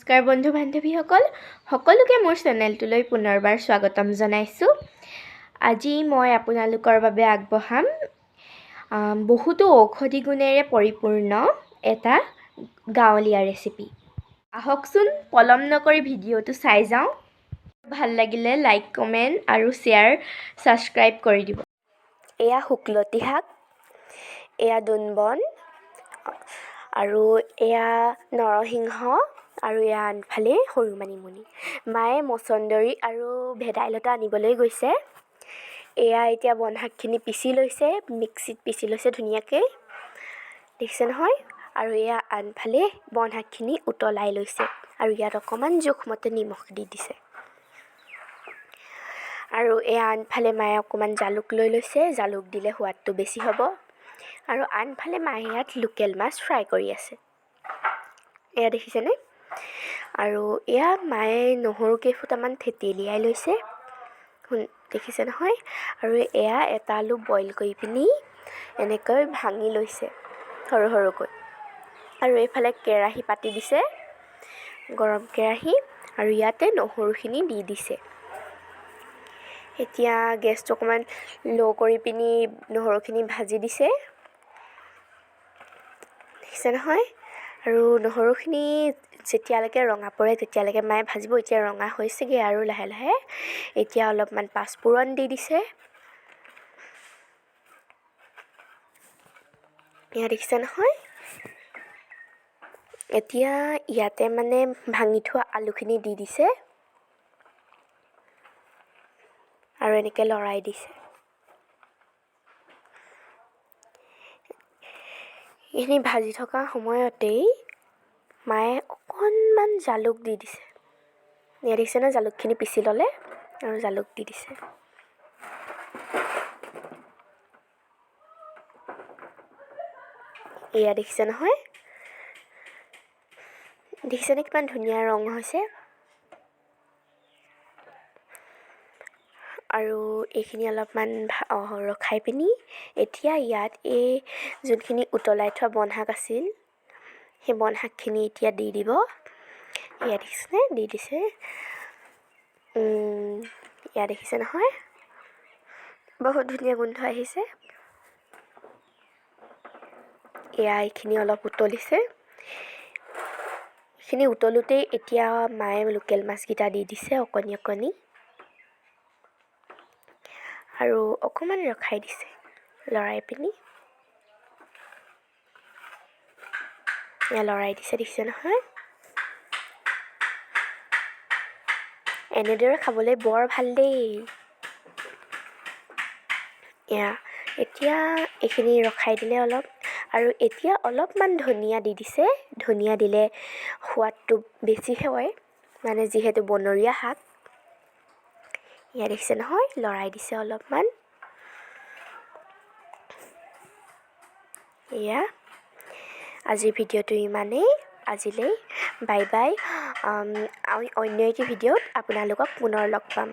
নমস্কাৰ বন্ধু বান্ধৱীসকল, সকলোকে মোৰ চেনেলটোলৈ পুনৰবাৰ স্বাগতম জনাইছোঁ। আজি মই আপোনালোকৰ বাবে আগবঢ়াম বহুতো ঔষধি গুণেৰে পৰিপূৰ্ণ এটা গাঁৱলীয়া ৰেচিপি। আহকচোন পলম নকৰি ভিডিঅ'টো চাই যাওঁ। ভাল লাগিলে লাইক, কমেণ্ট আৰু শ্বেয়াৰ, ছাবস্ক্ৰাইব কৰি দিব। এয়া শুকলতি শাক, এয়া দোনবন আৰু এয়া নৰসিংহ আৰু এয়া আনফালে সৰু মানিমুনি। মায়ে মছন্দৰী আৰু ভেদাইলতা আনিবলৈ গৈছে। এয়া এতিয়া বন শাকখিনি পিচি লৈছে, মিক্সিত পিচি লৈছে ধুনীয়াকৈ, দেখিছে নহয়। আৰু এয়া আনফালে বন শাকখিনি উতলাই লৈছে আৰু ইয়াত অকণমান জোখমতে নিমখ দি দিছে। আৰু এয়া আনফালে মায়ে অকণমান জালুক লৈ লৈছে, জালুক দিলে সোৱাদটো বেছি হ'ব। আৰু আনফালে মায়ে ইয়াত লোকেল মাছ ফ্ৰাই কৰি আছে, এয়া দেখিছেনে। আৰু এয়া মায়ে নহৰু কেইফুটামান থেতেলিয়াই লৈছে, দেখিছে নহয়। আৰু এয়া এটা আলু বইল কৰি পিনি এনেকৈ ভাঙি লৈছে সৰু সৰুকৈ। আৰু এইফালে কেৰাহী পাতি দিছে, গৰম কেৰাহী, আৰু ইয়াতে নহৰুখিনি দি দিছে। এতিয়া গেছটো অকণমান ল' কৰি পিনি নহৰুখিনি ভাজি দিছে, দেখিছে নহয়। আৰু নহৰুখিনি যেতিয়ালৈকে ৰঙা পৰে তেতিয়ালৈকে মায়ে ভাজিব। এতিয়া ৰঙা হৈছেগৈ আৰু লাহে লাহে। এতিয়া অলপমান পাঁচফোৰণ দি দিছে, এয়া দেখিছে নহয়। এতিয়া ইয়াতে মানে ভাঙি থোৱা আলুখিনি দি দিছে আৰু এনেকৈ লৰাই দিছে। এইখিনি ভাজি থকা সময়তেই মায়ে অকণমান জালুক দি দিছে, এয়া দেখিছে নহয়, জালুকখিনি পিচি ল'লে আৰু জালুক দি দিছে। এয়া দেখিছে নহয়, দেখিছেনে কিমান ধুনীয়া ৰং হৈছে। আৰু এইখিনি অলপমান ৰখাই পিনি এতিয়া ইয়াত এই যোনখিনি উতলাই থোৱা বন শাক আছিল, সেই বন শাকখিনি এতিয়া দি দিব। এয়া দেখিছেনে, দি দিছে। এয়া দেখিছে নহয়, বহুত ধুনীয়া গোন্ধ আহিছে। এয়া এইখিনি অলপ উতলিছে, এইখিনি উতলোতেই এতিয়া মায়ে লোকেল মাছকেইটা দি দিছে অকণি অকণি, আৰু অকণমান ৰখাই দিছে লৰাই পিনি। এয়া লৰাই দিছে, দেখিছে নহয়। এনেদৰে খাবলৈ বৰ ভাল দেই। এয়া এতিয়া এইখিনি ৰখাই দিলে অলপ, আৰু এতিয়া অলপমান ধনিয়া দি দিছে। ধনিয়া দিলে সোৱাদটো বেছিহে হয়, মানে যিহেতু বনৰীয়া শাক। এয়া দেখিছে নহয়, লৰাই দিছে অলপমান। এয়া আজিৰ ভিডিঅ'টো ইমানেই। আজিলৈ বাই বাই। অন্য এটি ভিডিঅ'ত আপোনালোকক পুনৰ লগ পাম।